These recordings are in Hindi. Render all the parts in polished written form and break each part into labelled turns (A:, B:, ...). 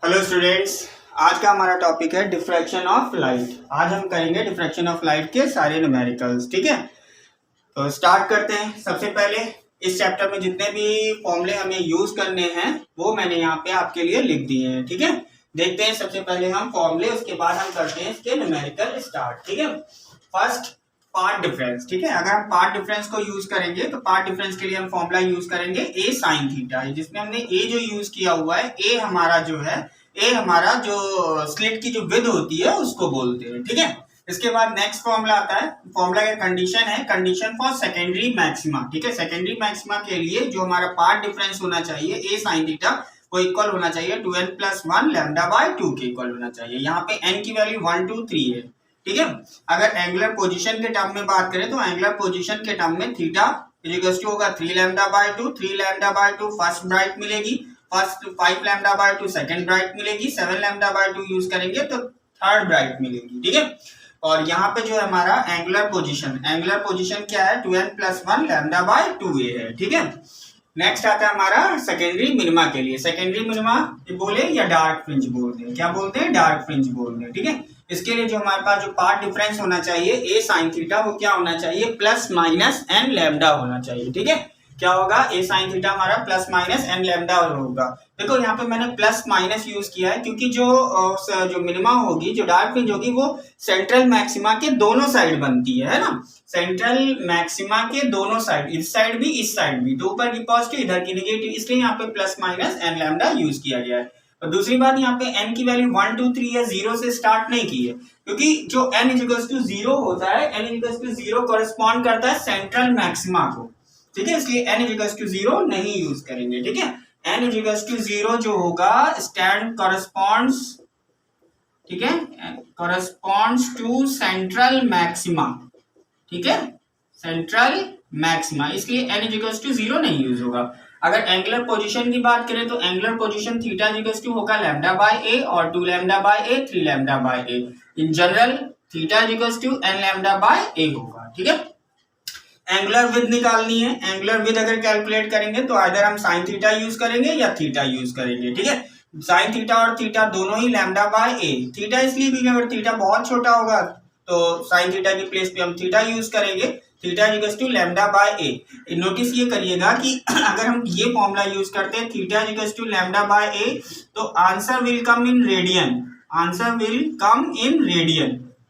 A: हेलो स्टूडेंट्स, आज का हमारा टॉपिक है डिफ्रैक्शन ऑफ लाइट। आज हम करेंगे डिफ्रैक्शन ऑफ लाइट के सारे न्यूमेरिकल्स। ठीक है, तो स्टार्ट करते हैं। सबसे पहले इस चैप्टर में जितने भी फॉर्मूले हमें यूज करने हैं वो मैंने यहाँ पे आपके लिए लिख दिए हैं। ठीक है, देखते हैं सबसे पहले हम फॉर्मूले, उसके बाद हम करते हैं इसके न्यूमेरिकल स्टार्ट। ठीक है, फर्स्ट पार्ट डिफरेंस। ठीक है, अगर हम पार्ट डिफरेंस को यूज करेंगे तो पार्ट डिफरेंस के लिए हम फॉर्मूला यूज करेंगे ए साइन थीटा, जिसमें हमने ए जो यूज किया हुआ है, ए हमारा जो स्लिट की जो विड्थ होती है उसको बोलते हैं। ठीक है, इसके बाद नेक्स्ट फॉर्मूला आता है, फॉर्मूला का कंडीशन है, कंडीशन फॉर सेकेंडरी मैक्सिमा। ठीक है, सेकेंडरी मैक्सिमा के लिए जो हमारा पार्ट डिफरेंस होना चाहिए ए साइन थीटा वो इक्वल होना चाहिए 2n+1 लैम्डा बाय 2 के इक्वल होना चाहिए। यहाँ पे n की वैल्यू 1 2 3 है। ठीक है, अगर एंगुलर पोजीशन के टर्म में बात करें तो एंगुलर पोजीशन के टर्म में थीटा इक्वल टू होगा 3 lambda by 2, 3 lambda by 2 first bright मिलेगी, first 5 lambda by 2 second bright मिलेगी, 7 लैम्डा बाय 2 यूज करेंगे तो थर्ड ब्राइट मिलेगी। ठीक है, और यहाँ पे जो है हमारा एंगुलर पोजीशन क्या है, 2n+1 लैम्डा बाय 2a है। ठीक है, नेक्स्ट आता है हमारा सेकेंडरी मिनिमा के लिए। सेकेंडरी मिनिमा बोले या डार्क फ्रिंज बोलते हैं, क्या बोलते हैं, डार्क फ्रिंज बोलते हैं। ठीक है, इसके लिए जो हमारे पास जो पार्ट डिफरेंस होना चाहिए ए साइन थीटा वो क्या होना चाहिए, +-n लैम्डा होना चाहिए। ठीक है, क्या होगा, ए साइन थीटा हमारा +-n लैम्डा होगा। देखो यहाँ पे मैंने प्लस माइनस यूज किया है क्योंकि जो मिनिमा होगी, जो डार्क फ्रिंज होगी, वो सेंट्रल मैक्सिमा के दोनों साइड बनती है ना, सेंट्रल मैक्सिमा के दोनों साइड, इस साइड भी इस साइड भी, तो ऊपर की पॉजिटिव इधर की नेगेटिव, इसलिए यहाँ पे +-n लैम्डा यूज किया गया है। और दूसरी बात, यहाँ पे n की वैल्यू 1 2 3 या 0 से स्टार्ट नहीं की है, क्योंकि जो n = 0 होता है, n = 0 कॉरेस्पॉन्ड करता है सेंट्रल मैक्सिमा को। ठीक है, इसलिए n = 0 नहीं यूज करेंगे। ठीक है, n = 0 जो होगा स्टैंड कॉरेस्पॉन्ड्स, ठीक है, कॉरेस्पॉन्ड्स टू सेंट्रल मैक्सिमा। ठीक है, सेंट्रल मैक्सिमा, इसलिए n = 0 नहीं यूज होगा। अगर एंगुलर पोजीशन की बात करें तो एंगुलर पोजीशन थीटा = होगा लैम्डा बाय a और 2 lambda by a 3 lambda bye a। In general theta = n lambda by a होगा। ठीक है, एंगुलर विड्थ निकालनी है। एंगुलर विड्थ अगर कैलकुलेट करेंगे तो आइदर हम साइन थीटा यूज करेंगे या थीटा यूज करेंगे। ठीक है, साइन थीटा और थीटा दोनों ही लैम्डा बाय a। थीटा इसलिए भी अगर थीटा बहुत छोटा होगा तो साइन थीटा की प्लेस पे हम थीटा यूज करेंगे, theta = lambda by a। Notice ये करिएगा कि अगर हम ये फॉर्मूला यूज करते हैं थीटा = लैम्डा बाय a तो answer will come in radian,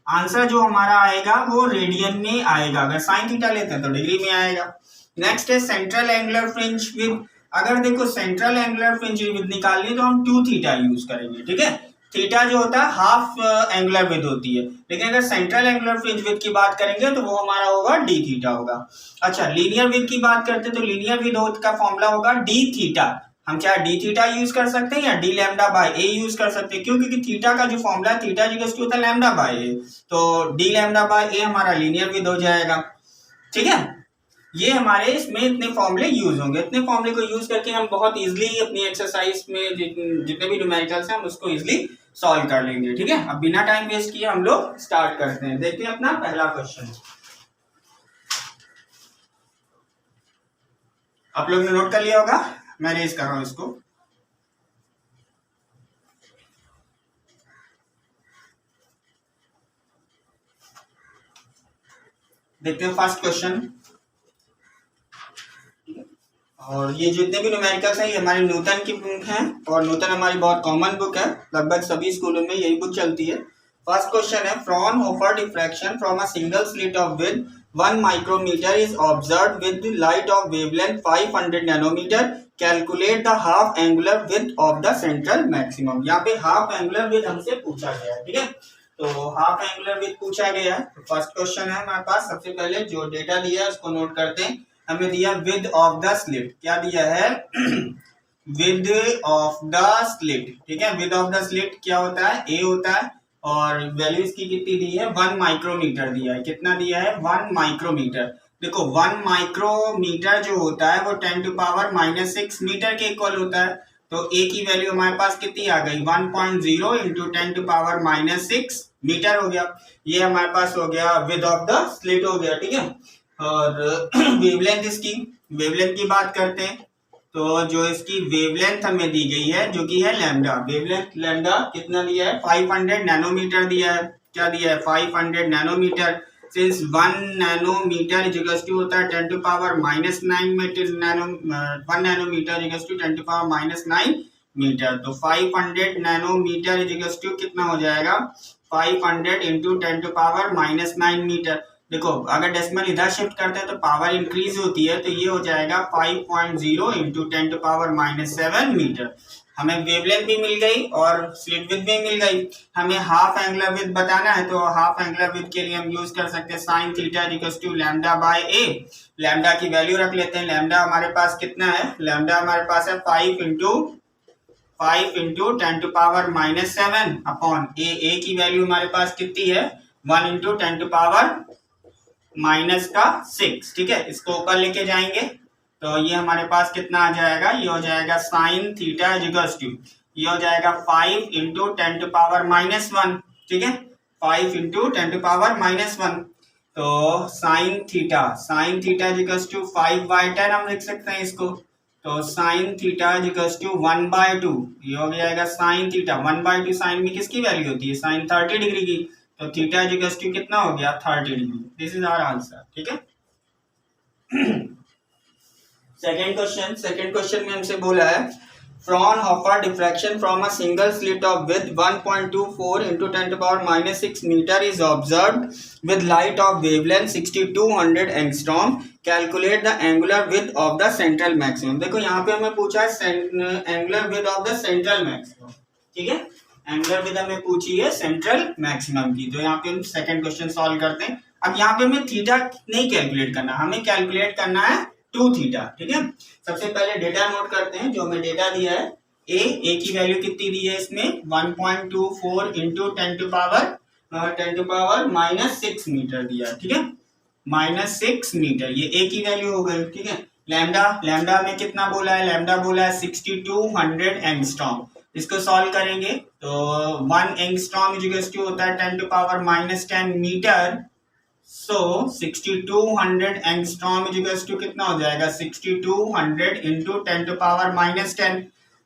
A: answer जो हमारा आएगा वो रेडियन में आएगा। अगर साइन थीटा लेते हैं तो डिग्री में आएगा। नेक्स्ट है सेंट्रल एंगुलर फ्रिंज विड्थ। अगर देखो सेंट्रल एंगुलर फ्रिंज विड्थ निकालनी है तो हम 2 थीटा यूज करेंगे। ठीक है, थीटा जो होता है हाफ एंगुलर विड्थ होती है, लेकिन अगर सेंट्रल एंगुलर फ्रिंज विड्थ की बात करेंगे तो वो हमारा होगा d थीटा होगा। अच्छा, लीनियर विड्थ की बात करते हैं तो लीनियर विड्थ का फॉर्मूला होगा d थीटा। हम क्या d थीटा यूज कर सकते हैं या d lambda by a use कर सकते हैं, क्योंकि थीटा का जो फॉर्मूला है थीटा = होता है लैम्डा बाय a, तो d लैम्डा बाय a हमारा लीनियर विड्थ हो जाएगा। ठीक है, ये हमारे इसमें इतने फॉर्मूले यूज होंगे। इतने फॉर्मूले को यूज करके हम बहुत इजीली अपनी एक्सरसाइज में जितने भी न्यूमेरिकल्स हैं हम उसको इजीली सॉल्व कर लेंगे। ठीक है, अब बिना टाइम वेस्ट किए हम लोग स्टार्ट करते हैं। देखते हैं अपना पहला क्वेश्चन। आप लोग ने नोट कर लिया होगा, मैं रेज कर रहा हूं इसको। देखते हैं फर्स्ट क्वेश्चन। और ये जितने भी न्यूमेरिकल्स हैं ये हमारी न्यूटन की बुक है, और न्यूटन हमारी बहुत कॉमन बुक है, लगभग सभी स्कूलों में यही बुक चलती है। फर्स्ट क्वेश्चन है, Fraunhofer diffraction from a single slit of width 1 micrometre is observed with light of wavelength 500 nanometre, calculate the half angular width of the central maximum. यहाँ पे हाफ एंगुलर विड्थ हमसे पूछा गया है। ठीक है, तो हाफ एंगुलर विड्थ पूछा गया है। तो फर्स्ट क्वेश्चन है हमारे पास, सबसे पहले जो डेटा दिया है उसको नोट करते हैं। हमें दिया विड्थ ऑफ द स्लिट, क्या दिया है विड्थ ऑफ द स्लिट। ठीक है, विड्थ ऑफ द स्लिट क्या होता है, a होता है, और वैल्यू इसकी कितनी दी है, 1 माइक्रोमीटर दिया है। कितना दिया है, 1 माइक्रोमीटर। देखो 1 माइक्रोमीटर जो होता है वो 10⁻⁻6 मीटर के इक्वल होता है, तो a की वैल्यू हमारे पास कितनी आ गई, 1.0 × 10⁻⁻6 मीटर हो गया। ये हमारे पास हो गया विड्थ ऑफ द स्लिट हो गया। ठीक है, और वेवलेंथ की बात करते हैं तो जो इसकी वेवलेंथ हमें दी गई है जो कि है लैम्डा, वेवलेंथ लैम्डा कितना दिया है 500 नैनोमीटर दिया है। क्या दिया है 500 nanometre. Since 1 nanometre is equals to होता है 10 to power -9 metre, 1 nanometre is equals to 10 to power -9 metre. तो 500 नैनोमीटर इज इक्वल्स टू कितना हो जाएगा 500 इंटू 10 टू पावर -9 मीटर। देखो अगर डेसिमल इधर शिफ्ट करते हैं तो पावर इंक्रीज होती है, तो ये हो जाएगा 5.0 इंटू 10 टू पावर -7 मीटर। हमें वेवलेंथ भी मिल गई और स्लिट विड्थ भी मिल गई। हमें हाफ एंगुलर विड्थ बताना है, तो हाफ एंगुलर विड्थ के लिए हम यूज कर सकते हैं sine theta equals to lambda by a. Lambda की वैल्यू रख लेते हैं। लैम्डा हमारे पास कितना है, लैम्डा हमारे पास है 5 इंटू 10 टू पावर -7 अपॉन ए की वैल्यू हमारे पास कितनी है 1 इंटू 10 टू पावर -6। ठीक है, इसको ऊपर लेके जाएंगे तो ये हमारे पास कितना आ जाएगा, ये हो जाएगा साइन थीटा इक्वल्स टू, ये हो जाएगा 5 इंटू 10 टू पावर -1। ठीक है, 5 इंटू 10 टू पावर -1। तो साइन थीटा इक्वल्स टू 5/10 हम लिख सकते हैं इसको। तो साइन थीटा इक्वल्स टू 1/2, ये हो जाएगा साइन थीटा 1/2। साइन में किसकी वैल्यू होती है साइन 30 डिग्री की, तो थीटा इक्वल्स टू कितना हो गया 30 degree. This is our answer. ठीक है, सेकेंड क्वेश्चन में हमसे बोला है Fraunhofer diffraction from a single slit of width 1.24 into 10 to power -6 metre is observed with light of wavelength 6200 angstrom. Calculate the angular width of the central maximum. देखो यहाँ पे हमें पूछा है angular width of the central maximum. ठीक है, एंगुलर विड्थ हमें पूछी है सेंट्रल मैक्सिमम की। तो यहाँ पे हम सेकंड क्वेश्चन सॉल्व करते हैं। अब यहाँ पे हमें थीटा नहीं कैलकुलेट करना, हमें कैलकुलेट करना है 2 थीटा। ठीक है, सबसे पहले डेटा नोट करते हैं। जो हमें डेटा दिया है ए की वैल्यू कितनी दी है इसमें 1.24 इंटू 10 टू पावर -6 मीटर दिया है। ठीक है, -6 मीटर, ये ए की वैल्यू हो गई। ठीक है, लैम्डा में कितना बोला है, लैम्डा बोला है 6200 एंगस्ट्रॉम। इसको सॉल्व करेंगे तो 1 एंगस्ट्रॉम इक्वल्स टू होता है 10 to power -10 metre. So 6200 angstrom equals to कितना हो जाएगा 6200 इंटू 10 टू पावर -10।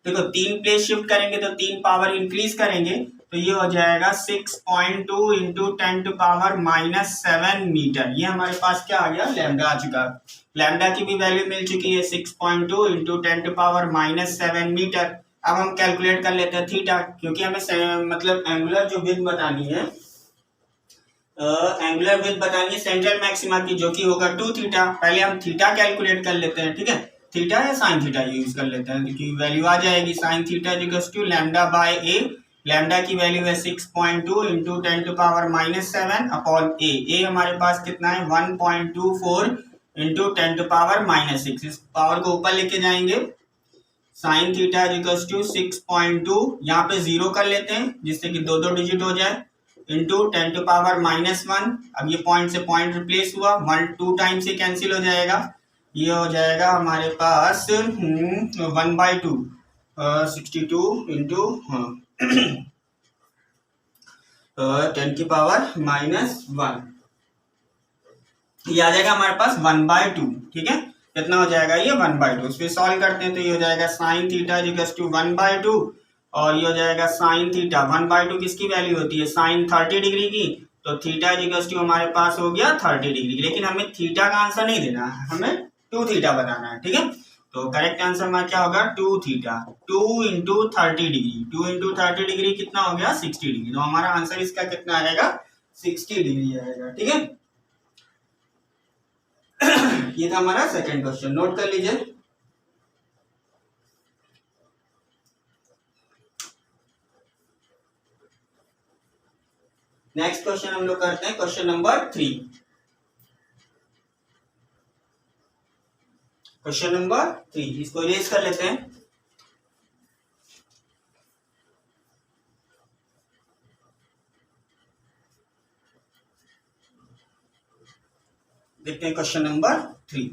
A: देखो 3 प्लेस शिफ्ट करेंगे तो 3 पावर इंक्रीज करेंगे, तो ये हो जाएगा 6.2 इंटू 10 टू पावर -7 मीटर। ये हमारे पास क्या आ गया लैम्डा आ चुका। लैम्डा की भी वैल्यू मिल चुकी है 6.2 इंटू 10 टू पावर -7 मीटर। अब हम कैलकुलेट कर लेते हैं थीटा, क्योंकि हमें मतलब एंगुलर जो विड्थ बतानी है, एंगुलर विड्थ बतानी है सेंट्रल मैक्सिमा की, जो कि होगा 2 थीटा। पहले हम थीटा कैलकुलेट कर लेते हैं। ठीक है, थीटा या साइन थीटा यूज कर लेते हैं, क्योंकि वैल्यू आ जाएगी sine theta equals to lambda by a. Lambda की वैल्यू है 6.2 into 10 to power -7 upon a हमारे पास कितना है 1.24 इंटू 10 टू पावर -6। इस पावर को ऊपर लेके जाएंगे, साइन थीटा इक्वल्स टू 6.2, यहाँ पे 0 कर लेते हैं जिससे कि 2 डिजिट हो जाए, इंटू 10 टू पावर -1। अब ये पॉइंट से पॉइंट रिप्लेस हुआ, 1 2 टाइम से कैंसिल हो जाएगा। ये हो जाएगा हमारे पास 1/2 62 इंटू 10 की पावर -1, ये आ जाएगा हमारे पास 1/2। ठीक है, कितना हो जाएगा ये 1/2। इसमें सॉल्व करते हैं तो ये हो जाएगा साइन थीटा इक्वल्स टू 1/2 और ये हो जाएगा साइन थीटा 1/2 किसकी वैल्यू होती है साइन 30 डिग्री की, तो थीटा इक्वल्स टू हमारे पास हो गया 30 डिग्री। लेकिन हमें थीटा का आंसर नहीं देना है, हमें 2 थीटा बताना है। ठीक है, तो करेक्ट आंसर हमारा क्या होगा 2 theta. 2 into 30 degree, 2 into 30 degree कितना हो गया 60 डिग्री। तो हमारा आंसर इसका कितना आएगा 60 डिग्री आएगा। ठीक है, ये था हमारा सेकंड क्वेश्चन, नोट कर लीजिए। नेक्स्ट क्वेश्चन हम लोग करते हैं क्वेश्चन नंबर 3। क्वेश्चन नंबर 3 इसको इरेज कर लेते हैं। देखते हैं क्वेश्चन नंबर 3।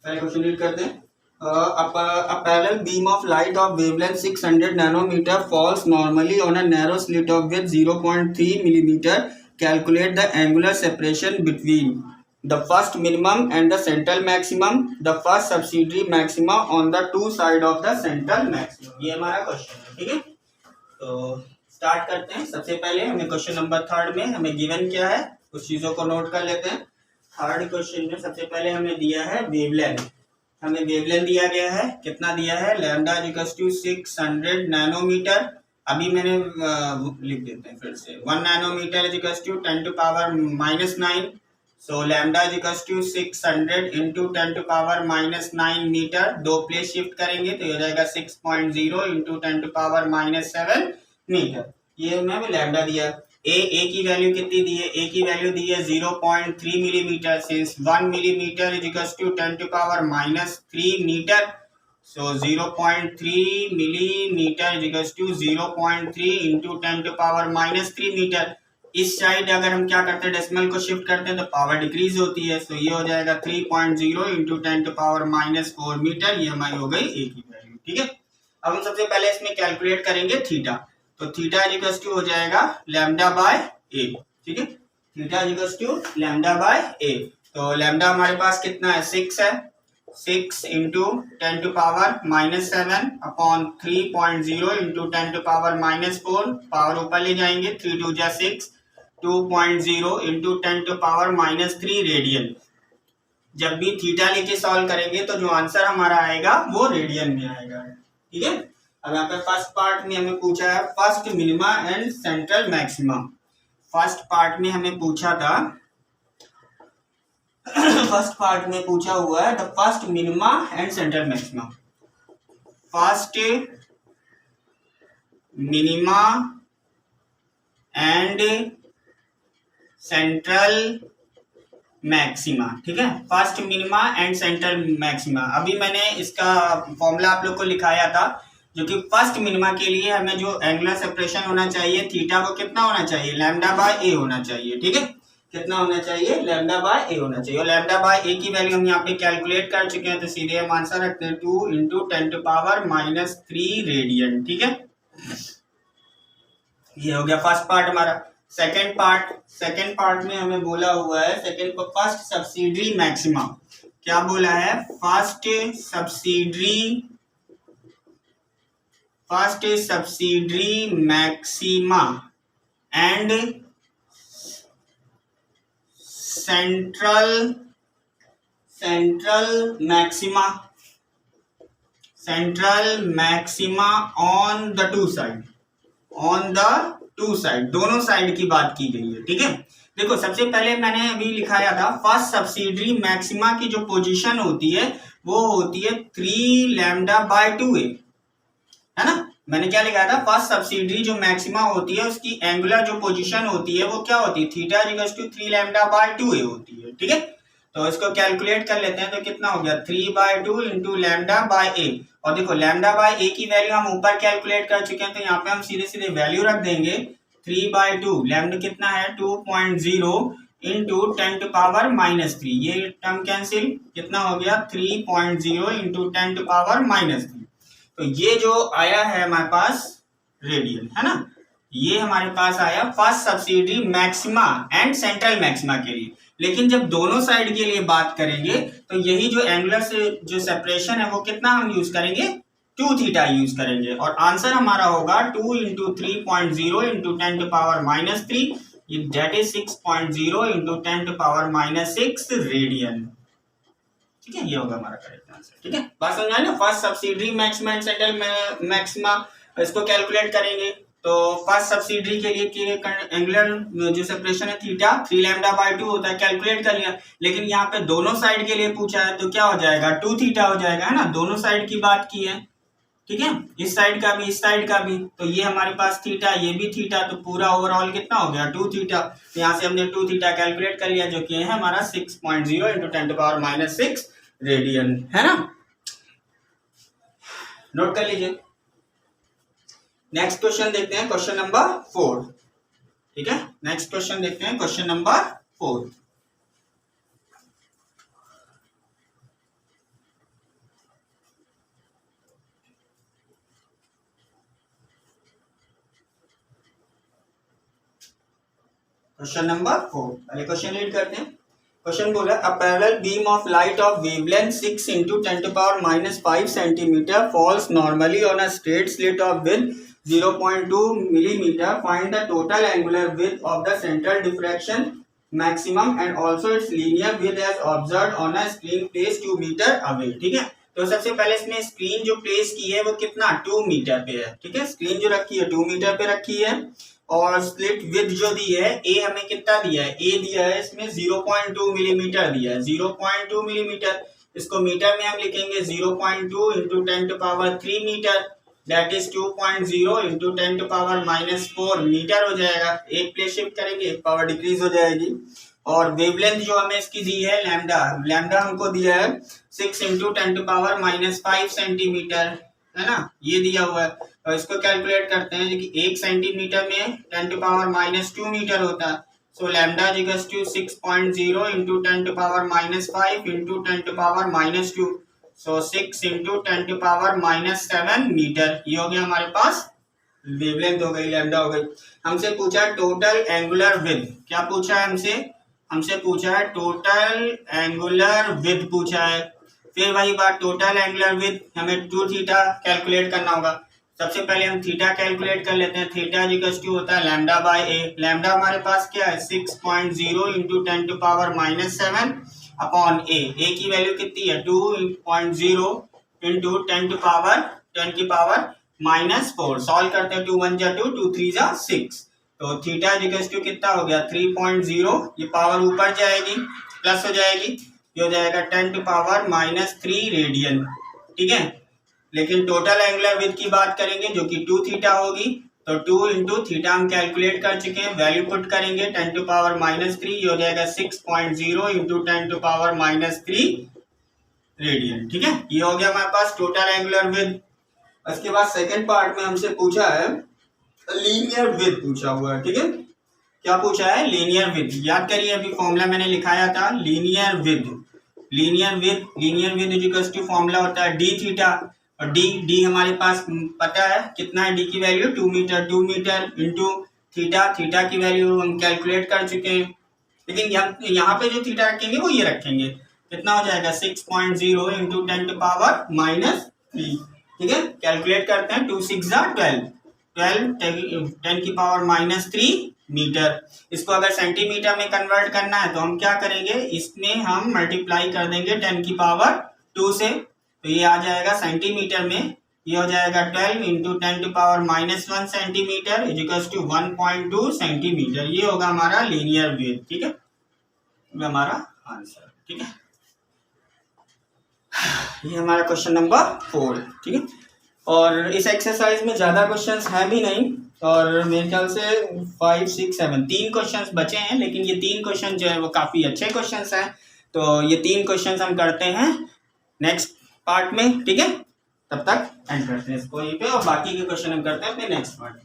A: पहले क्वेश्चन रीड करते हैं। A parallel beam of light of wavelength 600 nanometer falls normally on a narrow slit of width 0.3 millimeter Calculate the angular separation between the first minimum and the central maximum, the first subsidiary maxima on the two side of the central maximum. ये हमारा क्वेश्चन है, ठीक है। तो स्टार्ट करते हैं। सबसे पहले हमें क्वेश्चन नंबर थर्ड में हमें गिवन क्या है, कुछ चीजों को नोट कर लेते हैं। थर्ड क्वेश्चन में सबसे पहले हमें दिया है वेवलेंथ। हमें वेवलेंथ दिया गया है, कितना दिया है, लैम्डा इक्वल्स टू 600 नैनोमीटर। अभी मैंने लिख देते हैं फिर से, 1 nanometre equals to 10 to power -9। So lambda equals to 600 into 10 to power -9 metre. दो प्लेस शिफ्ट करेंगे तो ये हो जाएगा 6.0 इंटू 10 टू पावर -7 मीटर। ये मैं लैम्डा दिया। ए की वैल्यू कितनी दी है, ए की वैल्यू दी है 0.3 millimetre. Since 1 millimetre is equals to 10 to power -3 metre, so 0.3 millimetre is equals to 0.3 into 10 to power -3 metre. इस साइड अगर हम क्या करते हैं, डेसिमल को शिफ्ट करते हैं तो पावर डिक्रीज होती है। सो ये हो जाएगा 3.0 इंटू 10 टू पावर -4 मीटर। ये हमारी हो गई ए की वैल्यू, ठीक है। अब हम सबसे पहले इसमें कैलकुलेट करेंगे थीटा। तो थीटा इक्वल्स टू हो जाएगा लैम्डा बाय ए, ठीक है। Theta equals to lambda by a. तो लैम्डा हमारे पास कितना है, 6 है। 6 into 10 to power -7 upon 3.0 into 10 to power -4। Power ऊपर ले जाएंगे, 3 2 जा 6, 2.0 इंटू 10 टू पावर -3 रेडियन। जब भी थीटा लेके सॉल्व करेंगे तो जो आंसर हमारा आएगा वो रेडियन में आएगा, ठीक है। अब यहाँ पे फर्स्ट पार्ट में हमें पूछा है first minima and central maxima. First part में हमें पूछा था फर्स्ट पार्ट में पूछा हुआ है the first minima and central maxima. First minima and central maxima, ठीक है। First minima and central maxima. अभी मैंने इसका फॉर्मूला आप लोग को लिखाया था, जो कि फर्स्ट मिनिमा के लिए हमें जो एंगुलर सेपरेशन होना चाहिए थीटा वो कितना होना चाहिए, लैम्डा बाय ए होना चाहिए, ठीक है। कितना होना चाहिए, लैम्डा बाय ए होना चाहिए। और लैम्डा बाय ए की वैल्यू हम यहाँ पे कैलकुलेट कर चुके हैं, तो सीधे हम आंसर रखते हैं 2 इंटू 10 टू पावर -3 रेडियन, ठीक है। ये हो गया फर्स्ट पार्ट हमारा। सेकेंड पार्ट में हमें बोला हुआ है सेकेंड पर फर्स्ट सब्सिडरी मैक्सिमा। क्या बोला है, first subsidiary maxima and central maxima on the two side, दोनों साइड की बात की गई है, ठीक है। देखो सबसे पहले मैंने अभी लिखाया था फर्स्ट सब्सिडरी मैक्सिमा की जो पोजीशन होती है वो होती है 3 लैम्डा बाय 2a, है ना। मैंने क्या लिखा था, फर्स्ट सब्सिडरी जो मैक्सिमा होती है उसकी एंगुलर जो पोजीशन होती है वो क्या होती है, theta equals to 3 lambda by 2a होती है, ठीक है। तो इसको कैलकुलेट कर लेते हैं, तो कितना हो गया 3/2 इंटू लैम्डा बाय ए। और देखो लैम्डा बाय ए की वैल्यू हम ऊपर कैलकुलेट कर चुके हैं, तो यहाँ पे हम सीधे सीधे वैल्यू रख देंगे 3/2। लैम्डा कितना है 2.0 इंटू 10 टू पावर -3। ये टर्म कैंसिल, कितना हो गया 3.0 इंटू 10 टू पावर -3। तो ये जो आया है हमारे पास रेडियन, है ना। ये हमारे पास आया first subsidiary maxima and central maxima के लिए। लेकिन जब दोनों साइड के लिए बात करेंगे तो यही जो एंगुलर से जो सेपरेशन है वो कितना हम यूज करेंगे, 2 थीटा यूज करेंगे। और आंसर हमारा होगा 2 into 3.0 into 10 to power -3, that is 6.0 into 10 to power -6 radian, ठीक है। ये होगा हमारा करेक्ट आंसर, ठीक है। बात समझ ना। First subsidiary maxima and central maxima इसको कैलकुलेट करेंगे। तो फर्स्ट सब्सिडरी के लिए एंगुलर जो सेपरेशन है थीटा 3 लैम्डा बाय 2 होता है, कैलकुलेट कर लिया। लेकिन यहाँ पे दोनों साइड के लिए पूछा है तो क्या हो जाएगा 2 थीटा हो जाएगा, है ना। दोनों साइड की बात की है, ठीक है। इस साइड का भी इस साइड का भी, तो ये हमारे पास थीटा ये भी थीटा, तो पूरा ओवरऑल कितना हो गया 2 थीटा। तो यहाँ से हमने 2 थीटा कैलकुलेट कर लिया, जो कि है हमारा 6.0 इंटू 10 टू पावर -6 रेडियन, है ना। नोट कर लीजिए। नेक्स्ट क्वेश्चन देखते हैं, क्वेश्चन नंबर 4, ठीक है। नेक्स्ट क्वेश्चन देखते हैं, क्वेश्चन नंबर 4। क्वेश्चन नंबर 4, पहले क्वेश्चन रीड करते हैं। क्वेश्चन बोला a parallel beam of light of wavelength 6 into 10⁻⁵ centimeter falls normally on a straight slit of width 0.2 millimeter. Find the total angular width of the central diffraction maximum and also its linear width as observed on a screen placed 2 meter away। ठीक है, तो सबसे पहले इसमें स्क्रीन जो प्लेस की है वो कितना 2 मीटर पे है। ठीक है, स्क्रीन जो रखी है 2 मीटर पे रखी है और स्लिट विथ जो दी है ए हमें कितना दिया है, ए दिया है इसमें 0.2 मिलीमीटर दिया है, 0.2 मिलीमीटर। इसको मीटर में हम लिखेंगे 0.2 into 10⁻³ metre, that is 2.0 into 10⁻⁻4 metre हो जाएगा। एक प्लेस शिफ्ट करेंगे, एक पावर डिक्रीज हो जाएगी। और वेवलेंथ जो हमें इसकी दी है लैम्डा, लैम्डा हमको दिया है 6 इंटू 10⁻⁵ सेंटीमीटर, है ना, ये दिया हुआ है। और इसको कैलकुलेट करते हैं जो कि 1 सेंटीमीटर में 10⁻⁻2 मीटर होता है। So lambda equals to 6.0 into 10⁻⁵ into 10⁻⁻2, so 6 into 10⁻⁻7 metre. ये हो गया हमारे पास वेवलेंथ हो गई, लैम्डा हो गई। हमसे पूछा टोटल एंगुलर विड्थ, क्या पूछा है हमसे पूछा है टोटल एंगुलर विड्थ पूछा है। फिर वही बात, टोटल एंगुलर विड्थ हमें 2 थीटा कैलकुलेट करना होगा। सबसे पहले हम थीटा कैलकुलेट कर लेते हैं। थीटा इक्वल्स टू होता है लैम्डा बाय ए। लैम्डा हमारे पास क्या है 6.0 इंटू 10⁻⁻7 अपॉन ए। ए की वैल्यू कितनी है 2.0 इंटू 10⁻⁻4। सॉल्व करते हैं, 2 1 जा 2, 2 3 जा 6। तो थीटा इक्वल्स टू कितना हो गया 3.0, ये पावर ऊपर जाएगी प्लस हो जाएगी, ये हो जाएगा 10⁻⁻3 रेडियन। ठीक है, लेकिन टोटल एंगुलर विड्थ की बात करेंगे जो कि 2 थीटा होगी, तो 2 इंटू थीटा हम कैलकुलेट कर चुके हैं, वैल्यू पुट करेंगे 10⁻⁻3, ये हो जाएगा 6.0 इंटू 10⁻⁻3 रेडियन। ठीक है, ये हो गया हमारे पास टोटल एंगुलर विड्थ। उसके बाद सेकेंड पार्ट में हमसे पूछा है लीनियर विड्थ पूछा हुआ है। ठीक है, क्या पूछा है लीनियर विड्थ। याद करिए अभी फॉर्मूला मैंने लिखाया था linear width. Linear width equals to formula होता है डी थीटा, और डी हमारे पास पता है कितना है, डी की वैल्यू 2 मीटर इंटू थीटा की वैल्यू हम कैलकुलेट कर चुके हैं। लेकिन यहाँ पे जो थीटा रखेंगे वो ये रखेंगे, कितना हो जाएगा 6.0 इंटू 10⁻⁻3। ठीक है, कैलकुलेट करते हैं, 2 6 जा 12 10⁻³ मीटर। इसको अगर सेंटीमीटर में कन्वर्ट करना है तो हम क्या करेंगे, इसमें हम मल्टीप्लाई कर देंगे 10⁻² से, तो ये आ जाएगा सेंटीमीटर में, ये हो जाएगा 12 into 10⁻⁻1 centimetre equals to 1.2 centimetre. ये होगा हमारा लीनियर विड्थ। ठीक है, ये हमारा आंसर। ठीक है, ये हमारा क्वेश्चन नंबर 4। ठीक है, और इस एक्सरसाइज में ज़्यादा क्वेश्चंस हैं भी नहीं, और मेरे ख्याल से 5 6 7 3 क्वेश्चंस बचे हैं, लेकिन ये 3 क्वेश्चन जो है वो काफ़ी अच्छे क्वेश्चंस हैं। तो ये 3 क्वेश्चंस हम करते हैं नेक्स्ट पार्ट में। ठीक है, तब तक एंड करते हैं इसको यहीं पे, और बाकी के क्वेश्चन हम करते हैं अपने नेक्स्ट पार्ट में।